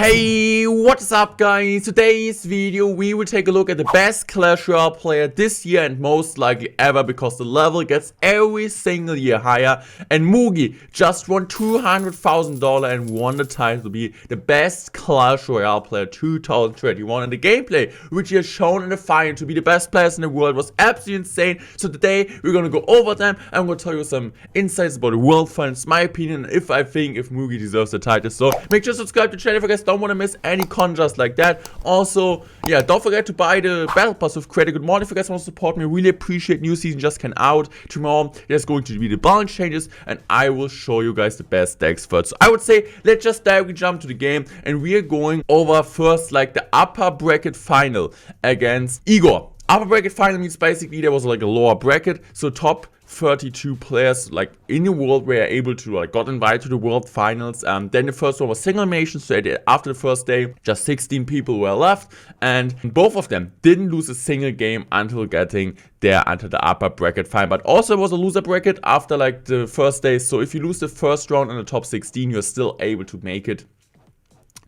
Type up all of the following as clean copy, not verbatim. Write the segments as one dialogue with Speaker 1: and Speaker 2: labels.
Speaker 1: Hey, what's up guys? Today's video we will take a look at the best Clash Royale player this year and most likely ever, because the level gets every single year higher, and Mugi just won $200,000 and won the title to be the best Clash Royale player 2021, and the gameplay which he has shown in the final to be the best players in the world was absolutely insane. So today we're gonna go over them and I'm gonna tell you some insights about the World Finals, my opinion, and if Mugi deserves the title. So make sure to subscribe to the channel if you guys don't want to miss any conjures like that. Also, yeah, don't forget to buy the battle pass with Create a Good Mod if you guys want to support me. Really appreciate. New season just came out. Tomorrow there's going to be the balance changes and I will show you guys the best decks first. So I would say let's just directly jump to the game, and we are going over first like the upper bracket final against Igor. Upper bracket final means basically there was like a lower bracket, so top 32 players like in the world were able to got invited to the World Finals. Then the first one was single elimination, so after the first day just 16 people were left, and both of them didn't lose a single game until getting there into the upper bracket final. But also it was a loser bracket after like the first day, so if you lose the first round in the top 16 you're still able to make it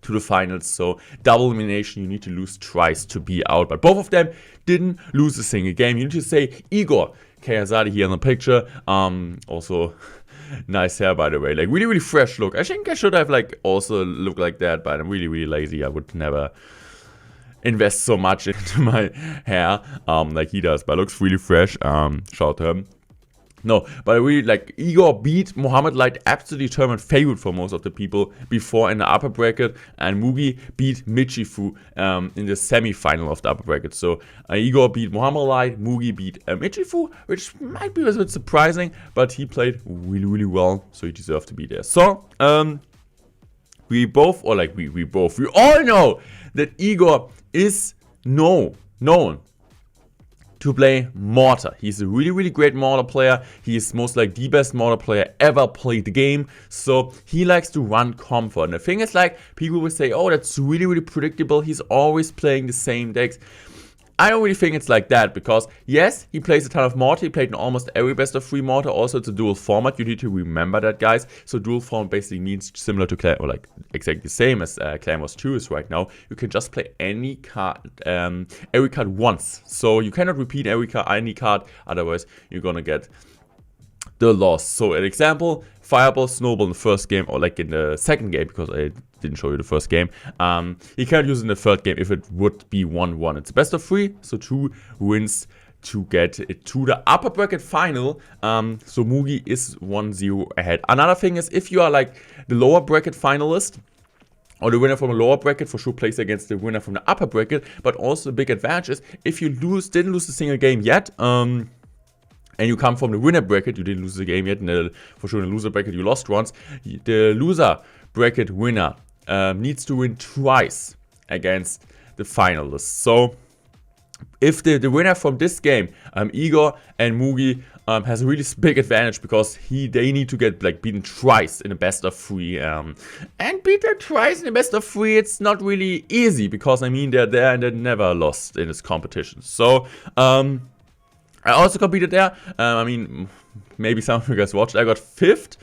Speaker 1: to the finals. So double elimination, you need to lose twice to be out, but both of them didn't lose a single game. You need to say Igor Kayazadi here in the picture. Also nice hair, by the way, like really fresh look. I think I should have like also look like that, but I'm really lazy. I would never invest so much into my hair like he does, but looks really fresh. Shout out to him. No, but I really like Igor beat Mohammed, like absolutely determined favorite for most of the people before in the upper bracket, and Mugi beat Michifu in the semi-final of the upper bracket. So Igor beat Mohammed Light, Mugi beat Michifu, which might be a bit surprising, but he played really well, so he deserved to be there. So we all know that Igor is known to play Mortar. He's a really great Mortar player. He is most like the best Mortar player ever played the game. So he likes to run comfort. And the thing is, like, people will say, oh, that's really predictable. He's always playing the same decks. I don't really think it's like that, because yes, he plays a ton of Mortar. He played in almost every best of 3 Mortar. Also, it's a dual format. You need to remember that, guys. So dual format basically means similar to Clash, or like exactly the same as Clash Wars 2 is right now. You can just play any card, every card once. So you cannot repeat any card. Otherwise, you're gonna get the loss. So an example, Fireball, Snowball in the first game, or like in the second game, because I didn't show you the first game. You can't use it in the third game if it would be 1-1. It's best of 3, so 2 wins to get it to the upper bracket final. So Mugi is 1-0 ahead. Another thing is, if you are like the lower bracket finalist, or the winner from a lower bracket, for sure plays against the winner from the upper bracket. But also the big advantage is, if you didn't lose a single game yet, and you come from the winner bracket, you didn't lose the game yet, for sure in the loser bracket you lost once, the loser bracket winner needs to win twice against the finalists. So if the winner from this game, Igor and Mugi, has a really big advantage, because they need to get like beaten twice in a best of 3, and beat them twice in a best of 3, it's not really easy, because I mean they're there and they never lost in this competition. So I also competed there. I mean, maybe some of you guys watched. I got 5th.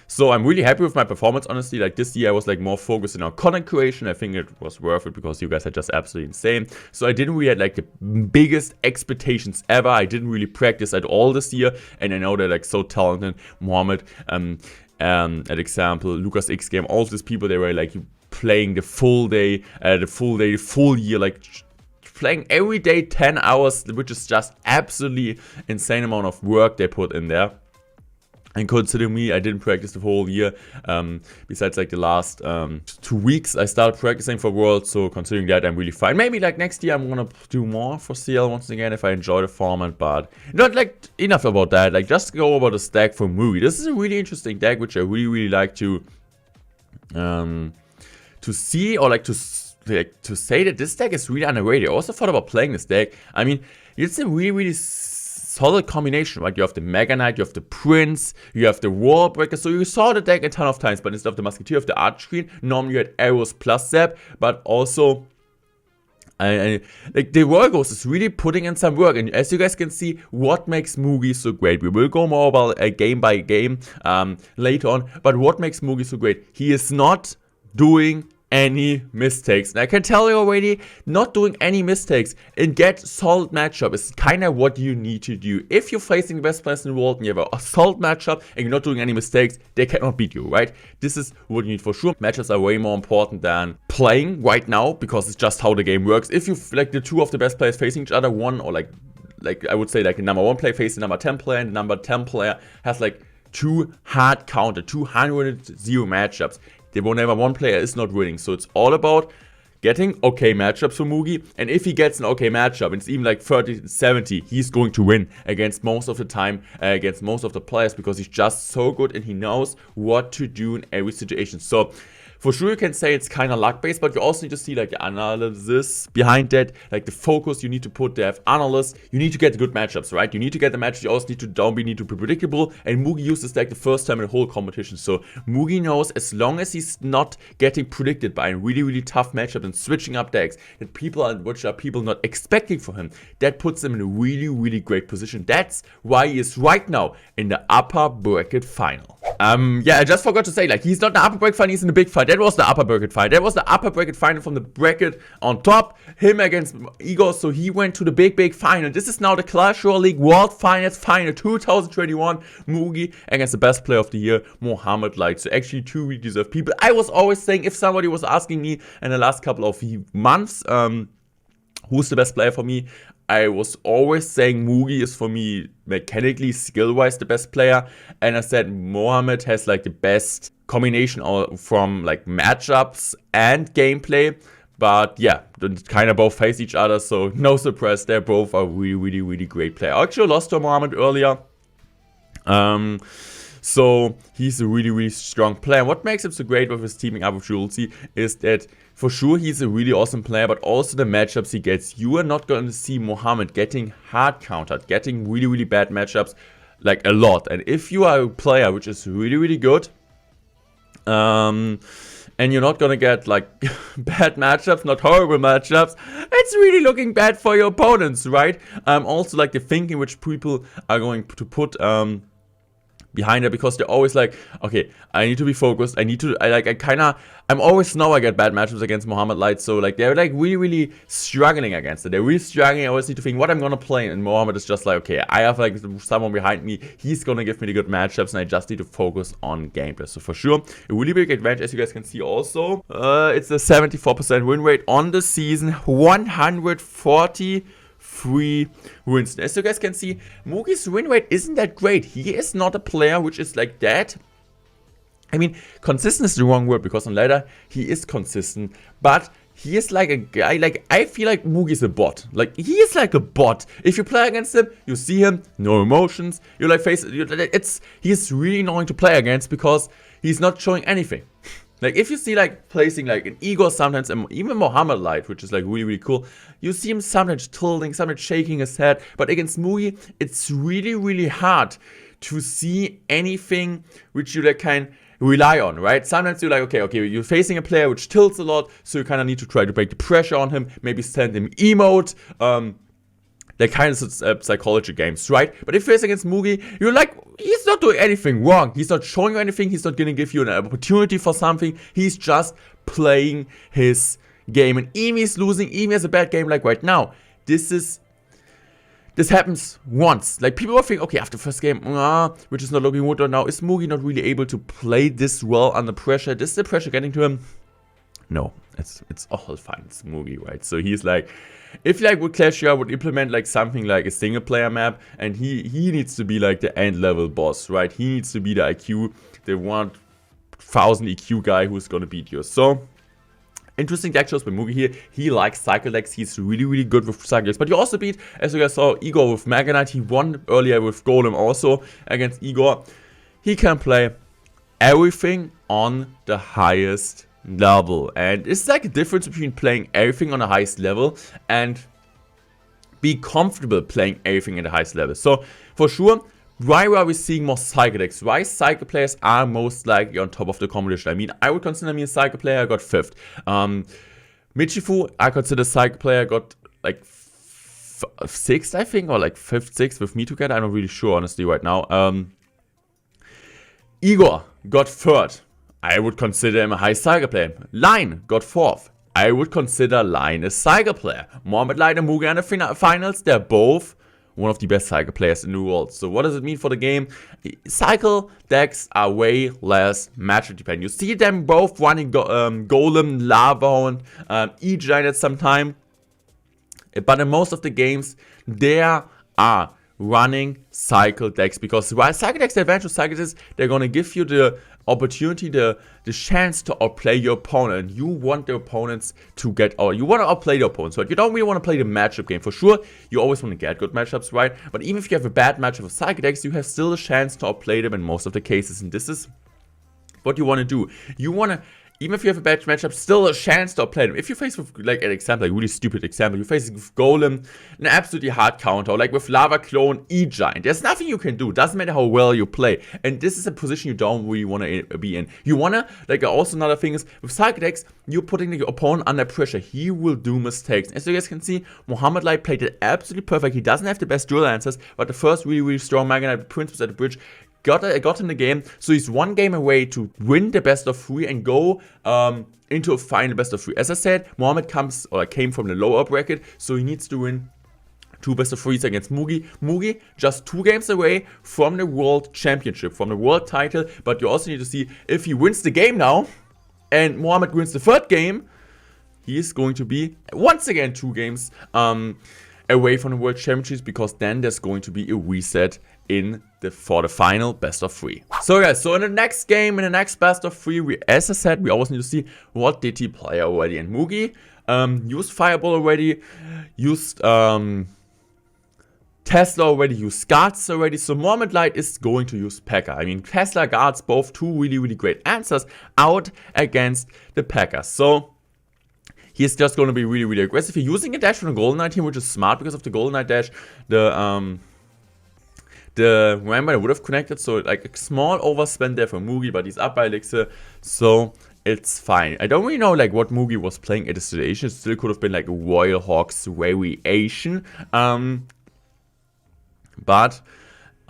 Speaker 1: So I'm really happy with my performance, honestly. Like this year I was like more focused on content creation. I think it was worth it, because you guys are just absolutely insane. So I didn't really have like the biggest expectations ever. I didn't really practice at all this year, and I know they're like so talented. Mohammed, at example, Lucas X Game, all these people, they were like playing the full day, the full year, like playing every day 10 hours, which is just absolutely insane amount of work they put in there. And considering me, I didn't practice the whole year. Besides like the last 2 weeks, I started practicing for Worlds. So considering that, I'm really fine. Maybe like next year I'm gonna do more for CL once again if I enjoy the format. But not like enough about that. Like just go over the deck for Mugi. This is a really interesting deck, which I really like to see, or like to say that this deck is really underrated. I also thought about playing this deck. I mean, it's a really solid combination, right? You have the Mega Knight, you have the Prince, you have the Wall Breaker. So you saw the deck a ton of times, but instead of the Musketeer, you have the Arch Queen. Normally you had arrows plus Zap, but also like the Royal Ghost is really putting in some work, and as you guys can see, what makes Mugi so great. We will go more about game by game later on, but what makes Mugi so great? He is not doing any mistakes. And I can tell you already, not doing any mistakes and get solid matchup is kind of what you need to do. If you're facing the best players in the world and you have a solid matchup and you're not doing any mistakes, they cannot beat you, right? This is what you need for sure. Matchups are way more important than playing right now because it's just how the game works. If you like the two of the best players facing each other, one or like I would say like the number 1 player facing the number 10 player and the number 10 player has like 2 hard counter, 200-0 matchups. Whenever one player is not winning. So it's all about getting okay matchups for Mugi. And if he gets an okay matchup, and it's even like 30-70, he's going to win against most of the time, against most of the players, because he's just so good and he knows what to do in every situation. So for sure you can say it's kind of luck-based, but you also need to see like the analysis behind that, like the focus you need to put there. Analysts, you need to get the good matchups, right? You need to get the matches, you also need to need to be predictable, and Mugi used this deck the first time in the whole competition. So Mugi knows as long as he's not getting predicted by a really, really tough matchup and switching up decks that which are people not expecting from him, that puts him in a really, really great position. That's why he is right now in the upper bracket final. Yeah, I just forgot to say, like, he's not in the upper bracket final, he's in the big fight. That was the upper bracket fight. That was the upper bracket final from the bracket on top. Him against Igor, so he went to the big final. This is now the Clash Royale League World Finals final 2021. Mugi against the best player of the year, Mohamed Light. So actually 2 really deserved people. I was always saying, if somebody was asking me in the last couple of months, who's the best player for me, I was always saying Mugi is for me mechanically, skill-wise the best player, and I said Mohamed has like the best combination from like matchups and gameplay. But yeah, they kind of both face each other, so no surprise, they both are really, really, really great player. I actually lost to Mohamed earlier. So he's a really, really strong player. What makes him so great with his teaming up with Julesy is that for sure he's a really awesome player, but also the matchups he gets. You are not going to see Mohamed getting hard countered, getting really, really bad matchups like a lot. And if you are a player which is really, really good, and you're not gonna get like bad matchups, not horrible matchups, it's really looking bad for your opponents, right? Also like the thinking which people are going to put behind it, because they're always like, okay, I need to be focused, I'm always know I get bad matchups against Mohamed Light, so like they're like really, really struggling against it. They're really struggling. I always need to think what I'm gonna play, and Mohamed is just like, okay, I have like someone behind me, he's gonna give me the good matchups, and I just need to focus on gameplay. So for sure, a really big advantage, as you guys can see also. It's a 74% win rate on the season, 143 wins. As you guys can see, Mugi's win rate isn't that great. He is not a player which is like that. I mean, consistent is the wrong word, because on ladder he is consistent, but he is like a guy, like, I feel like Mugi's a bot. Like, he is like a bot. If you play against him, you see him, no emotions, you like he's really annoying to play against because he's not showing anything. Like, if you see, like, placing, like, an Igor sometimes, and even Mohamed Light, which is, like, really, really cool, you see him sometimes tilting, sometimes shaking his head, but against Mugi, it's really, really hard to see anything which you, like, can rely on, right? Sometimes you're like, okay, you're facing a player which tilts a lot, so you kind of need to try to break the pressure on him, maybe send him emote, they're kind of psychology games, right? But if you're facing against Mugi, you're like, he's not doing anything wrong. He's not showing you anything. He's not going to give you an opportunity for something. He's just playing his game. And even he's losing, even has a bad game like right now. This happens once. Like, people will think, okay, after the first game, which is not looking good right now, is Mugi not really able to play this well under pressure? Is the pressure getting to him? No, it's all fine. It's Mugi, right? So he's like, if like with Clash Royale would implement like something like a single player map, and he needs to be like the end level boss, right? He needs to be the IQ, the 1000 EQ guy who's gonna beat you. So interesting deck choice by Mugi here. He likes cycle decks. He's really, really good with cycle decks. But you also beat, as you guys saw, Igor with Mega Knight. He won earlier with Golem also against Igor. He can play everything on the highest level, and it's like a difference between playing everything on the highest level and be comfortable playing everything at the highest level. So for sure, why are we seeing more cycle decks? Why cycle players are most likely on top of the competition? I mean, I would consider me a cycle player. I got 5th. Michifu, I consider cycle player, got like 6th, I think, or like 5th, 6th with me together. I'm not really sure, honestly, right now. Igor got 3rd. I would consider him a high cycle player. Line got 4th. I would consider Line a cycle player. Muhammad Light and Mugi in the finals, they're both one of the best cycle players in the world. So what does it mean for the game? Cycle decks are way less matchup dependent. You see them both running Golem, Lava Hound, E-Giant at some time. But in most of the games, there are running cycle decks, because while cycle decks, the advantage of cycle decks, they're going to give you the opportunity, the chance to outplay your opponent. You want the opponents to get out. You want to outplay the opponents, right? You don't really want to play the matchup game. For sure, you always want to get good matchups, right? But even if you have a bad matchup of cycle decks, you have still a chance to outplay them in most of the cases. And this is what you want to do. You want to, even if you have a bad matchup, still a chance to outplay them. If you face with, like, an example, like a really stupid example, you face with Golem, an absolutely hard counter, or like with Lava Clone, E-Giant. There's nothing you can do. Doesn't matter how well you play. And this is a position you don't really want to be in. You want to, like, also another thing is, with cycle decks, you're putting the opponent under pressure. He will do mistakes. As you guys can see, Muhammad Light played it absolutely perfect. He doesn't have the best duel answers, but the first really strong Mega Knight Prince was at the bridge. Got in the game, so he's one game away to win the best of 3 and go into a final best of 3. As I said, Muhammad came from the lower bracket, so he needs to win 2 best of 3s against Mugi. Mugi just 2 games away from the world championship, from the world title, but you also need to see if he wins the game now and Muhammad wins the 3rd game, he is going to be once again 2 games away from the world championships, because then there's going to be a reset for the final best of 3. So guys, so in the next game, in the next best of 3, as I said, we always need to see what did he play already. And Mugi used Fireball already, used Tesla already, used Guards already. So Muhammad Light is going to use P.E.K.K.A. I mean, Tesla, Guards, both 2 really great answers out against the P.E.K.K.A. So he's just going to be really aggressive. He's using a dash from the Golden Knight here, which is smart because of the Golden Knight dash. The Rambo would have connected, so like a small overspend there for Mugi, but he's up by Elixir, so it's fine. I don't really know like what Mugi was playing at the situation. It still could have been like a Royal Hawks variation, but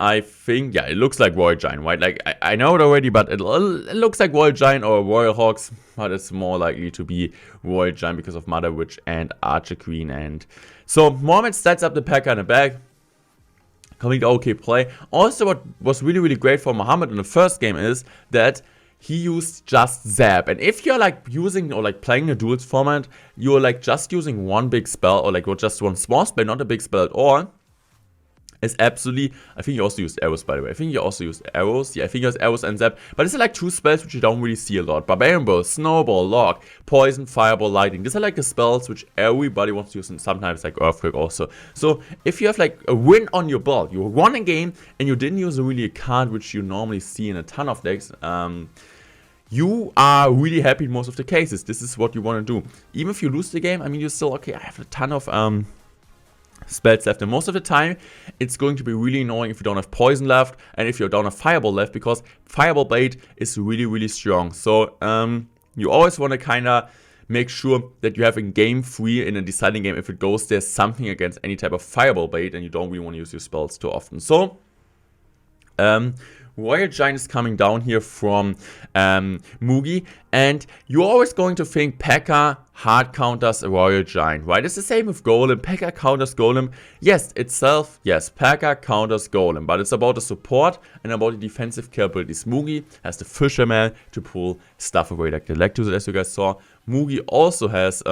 Speaker 1: I think, yeah, it looks like Royal Giant, right? Like, I know it already, but it looks like Royal Giant or Royal Hawks, but it's more likely to be Royal Giant because of Mother Witch and Archer Queen. And so Muhammad sets up the P.E.K.K.A. in the back. Complete okay play. Also, what was really great for Muhammad in the first game is that he used just Zap. And if you're like using or like playing a duels format, you're like just using one big spell or like just one small spell, not a big spell at all, is absolutely, I think he also used arrows, by the way. I think he also used arrows. Yeah, I think he used arrows and Zap. But these are like 2 spells which you don't really see a lot. Barbarian Bow, Snowball, Lock, Poison, Fireball, Lightning. These are like the spells which everybody wants to use, and sometimes like Earthquake also. So if you have like a win on your belt, you won a game and you didn't use really a card which you normally see in a ton of decks, you are really happy in most of the cases. This is what you want to do. Even if you lose the game, I mean, you're still, okay, I have a ton of spells left, and most of the time it's going to be really annoying if you don't have poison left and if you don't have fireball left, because fireball bait is really strong. So you always want to kind of make sure that you have in game 3 in a deciding game, if it goes there's something against any type of fireball bait and you don't really want to use your spells too often. So Royal Giant is coming down here from Mugi, and you're always going to think P.E.K.K.A. hard counters a Royal Giant, right? It's the same with Golem. P.E.K.K.A. counters Golem. Yes, itself, yes, P.E.K.K.A. counters Golem, but it's about the support and about the defensive capabilities. Mugi has the Fisherman to pull stuff away like the Lectus, as you guys saw. Mugi also has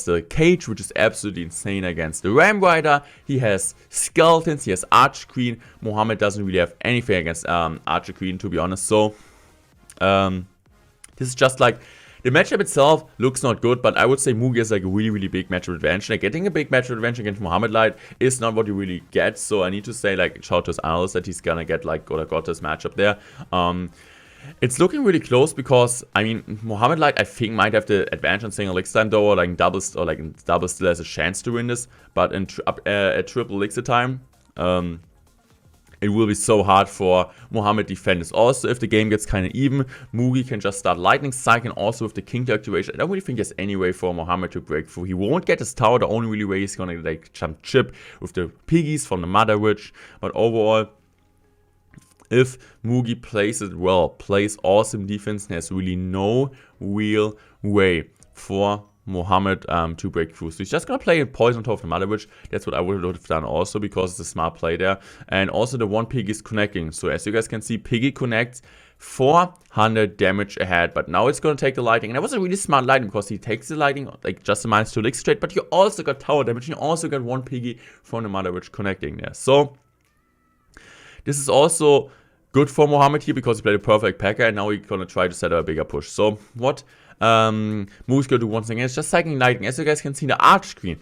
Speaker 1: the Cage, which is absolutely insane against the Ram Rider. He has Skeletons, he has Archer Queen. Muhammad doesn't really have anything against Archer Queen, to be honest. So, this is just like, the matchup itself looks not good, but I would say Mugi has like a really big matchup advantage. Like, getting a big matchup advantage against Muhammad Light is not what you really get. So, I need to say, like, shout to his analyst that he's gonna get, like, got this matchup there. It's looking really close because, I mean, Muhammad Light, I think, might have the advantage on single elixir time, though, or like double still has a chance to win this. But at triple elixir time, it will be so hard for Muhammad defenders. Also, if the game gets kind of even, Mugi can just start lightning strike, and also with the king activation, I don't really think there's any way for Muhammad to break through. He won't get his tower. The only really way he's gonna like jump chip with the piggies from the Mother Witch. But overall, if Mugi plays it well, plays awesome defense, there's really no real way for Mohammed to break through. So he's just gonna play a poison on top of the Mother Witch. That's what I would have done also, because it's a smart play there. And also the one Piggy is connecting. So as you guys can see, Piggy connects 400 damage ahead, but now it's gonna take the lightning. And that was a really smart lightning, because he takes the lightning like just a -2 lick straight, but you also got tower damage, and you also got one Piggy from the Mother Witch connecting there. So this is also good for Mohammed here, because he played a perfect P.E.K.K.A, and now he's gonna try to set up a bigger push. So what Mugi's gonna do once again is just cycling lightning. As you guys can see, the Arch Queen.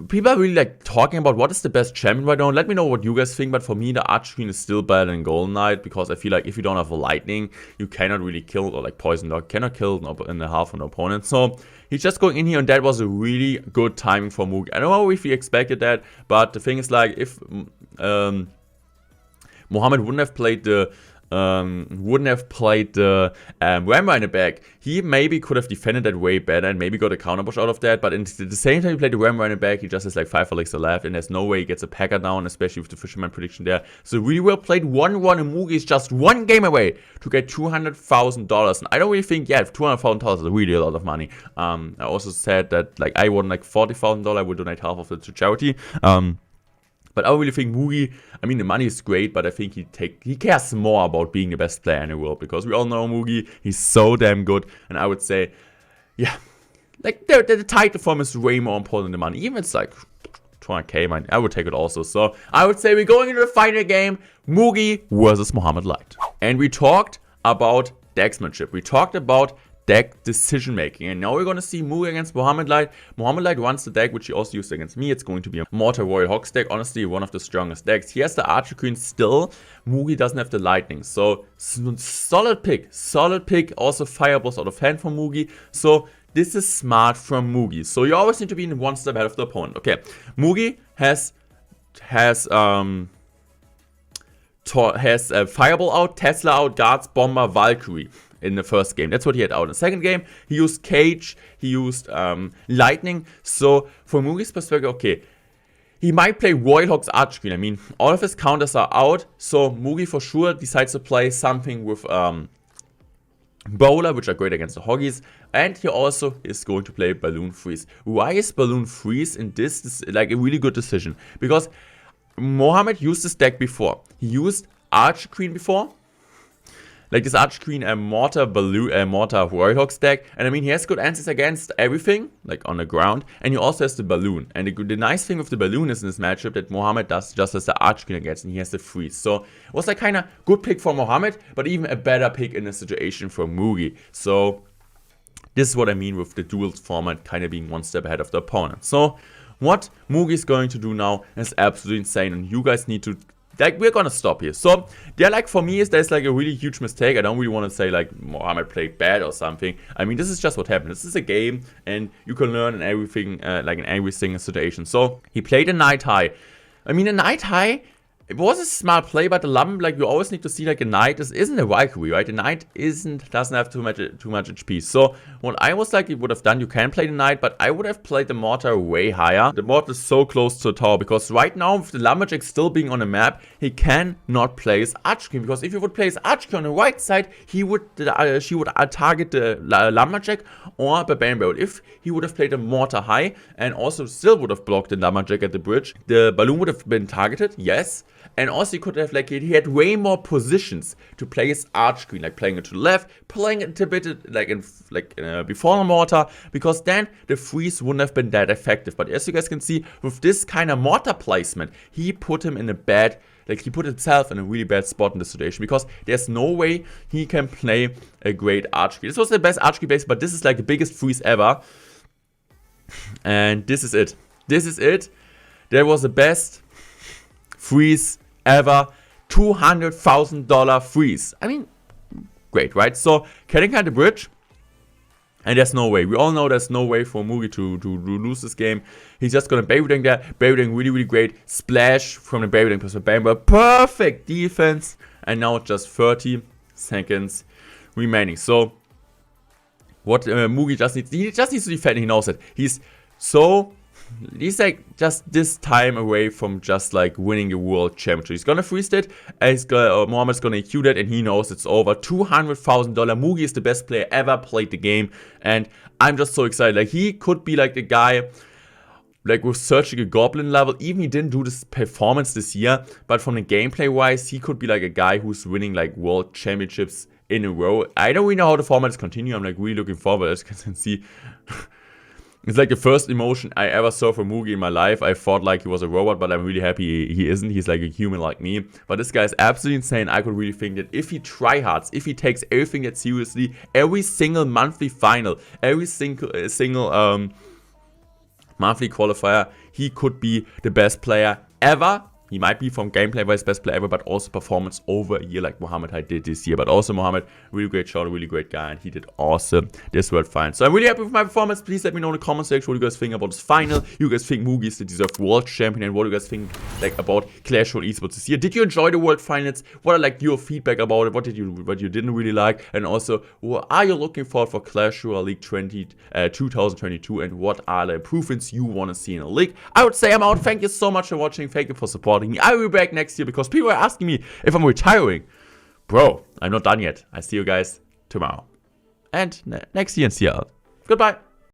Speaker 1: People are really like talking about what is the best champion right now. Let me know what you guys think, but for me, the Arch Queen is still better than Golden Knight, because I feel like if you don't have a lightning, you cannot really kill, or like Poison Dog cannot kill in the half of an opponent. So he's just going in here, and that was a really good timing for Mugi. I don't know if he expected that, but the thing is, like, if Mohammed wouldn't have played the Rambo in the back, he maybe could have defended that way better and maybe got a counter push out of that. But at the same time he played the Rambo in the back, he just has like 5 elixirs left, and there's no way he gets a P.E.K.K.A down, especially with the Fisherman prediction there. So really well played. 1-1, and Mugi is just one game away to get $200,000. And I don't really think, yeah, $200,000 is really a lot of money. I also said that like I won like $40,000, I would donate half of it to charity. But I really think Mugi, I mean, the money is great, but I think he cares more about being the best player in the world, because we all know Mugi, he's so damn good. And I would say, yeah, like the title form is way more important than the money. Even if it's like 200K, man, I would take it also. So I would say we're going into the final game, Mugi versus Mohammed Light. And we talked about decksmanship. We talked about deck decision making, and now we're gonna see Mugi against Mohammed Light. Mohammed Light runs the deck which he also used against me. It's going to be a Mortar Royal Hawks deck, honestly one of the strongest decks. He has the Archer Queen still, Mugi doesn't have the lightning, so solid pick, also Fireballs out of hand from Mugi. So this is smart from Mugi. So you always need to be in one step ahead of the opponent. Okay, Mugi has Fireball out, Tesla out, Guards, Bomber, Valkyrie in the first game. That's what he had out. In the second game, he used Cage, he used Lightning. So from Mugi's perspective, okay, he might play Royal Hawks Arch Queen. I mean, all of his counters are out, so Mugi for sure decides to play something with Bowler, which are great against the Hoggies, and he also is going to play Balloon Freeze. Why is Balloon Freeze in this? This is like a really good decision, because Mohammed used this deck before. He used Arch Queen before. Like this Arch Queen, a Mortar Royal Hawks deck. And I mean, he has good answers against everything, like on the ground. And he also has the Balloon. And the nice thing with the Balloon is in this matchup that Mohammed does just as the Arch Queen against, and he has the Freeze. So it was like kind of good pick for Mohammed, but even a better pick in this situation for Mugi. So this is what I mean with the duels format kind of being one step ahead of the opponent. So what Mugi is going to do now is absolutely insane, and you guys need to, like, we're gonna stop here. So yeah, like for me, there's like a really huge mistake. I don't really want to say like Mohammed played bad or something. I mean, this is just what happened. This is a game, and you can learn in everything, like in every single situation. So he played a Night High. I mean, a Night High, it was a smart play, but the Lump, like, you always need to see, like, a Knight isn't a Valkyrie, right? The Knight doesn't have too much HP. So what I was like, would have done, you can play the Knight, but I would have played the Mortar way higher. The Mortar is so close to the tower, because right now, with the Lumberjack still being on the map, he cannot play his Arch Queen, because if he would play his Arch Queen on the right side, she would target the Lumberjack or Barbarian Barrel. If he would have played a Mortar high, and also still would have blocked the Lumberjack at the bridge, the Balloon would have been targeted, yes. And also he could have, like, he had way more positions to play his Arch Queen, like playing it to the left, playing it a bit before the Mortar, because then the freeze wouldn't have been that effective. But as you guys can see, with this kind of Mortar placement, he put him in a bad, like, he put himself in a really bad spot in this situation, because there's no way he can play a great Arch Queen. This was the best Arch Queen base, but this is like the biggest freeze ever. And this is it. This is it. That was the best freeze ever. $200,000 freeze. I mean, great, right? So Kelling had the bridge, and there's no way. We all know there's no way for Mugi to lose this game. He's just gonna Baby Dang there. Baby Dang really, really great. Splash from the Baby Dang plus the Bamber. Perfect defense. And now just 30 seconds remaining. So what Mugi just needs, he just needs to defend. He knows it. He's so he's like just this time away from just like winning the world championship. He's gonna freeze it, and Mohammed's gonna EQ that, and he knows it's over. $200,000. Mugi is the best player ever played the game, and I'm just so excited. Like, he could be like the guy, like with Surgical Goblin level. Even he didn't do this performance this year, but from the gameplay wise, he could be like a guy who's winning like world championships in a row. I don't really know how the format is continue. I'm like really looking forward, as you can see. It's like the first emotion I ever saw from Mugi in my life. I thought like he was a robot, but I'm really happy he isn't. He's like a human like me. But this guy is absolutely insane. I could really think that if he tryhards, if he takes everything that seriously, every single monthly final, every single monthly qualifier, he could be the best player ever. He might be from gameplay wise best player ever, but also performance over a year like Mohammed did this year. But also Mohammed, really great shot, really great guy, and he did awesome this World Finals. So I'm really happy with my performance. Please let me know in the comment section what you guys think about this final. You guys think Mugi is the deserved world champion, and what do you guys think like about Clash Royale Esports this year? Did you enjoy the World Finals? What are like your feedback about it? What you didn't really like? And also, what are you looking for Clash Royale League 2022, and what are the improvements you want to see in the league? I would say I'm out. Thank you so much for watching. Thank you for supporting me. I will be back next year because people are asking me if I'm retiring. Bro, I'm not done yet. I see you guys tomorrow. And next year in CRL. Goodbye.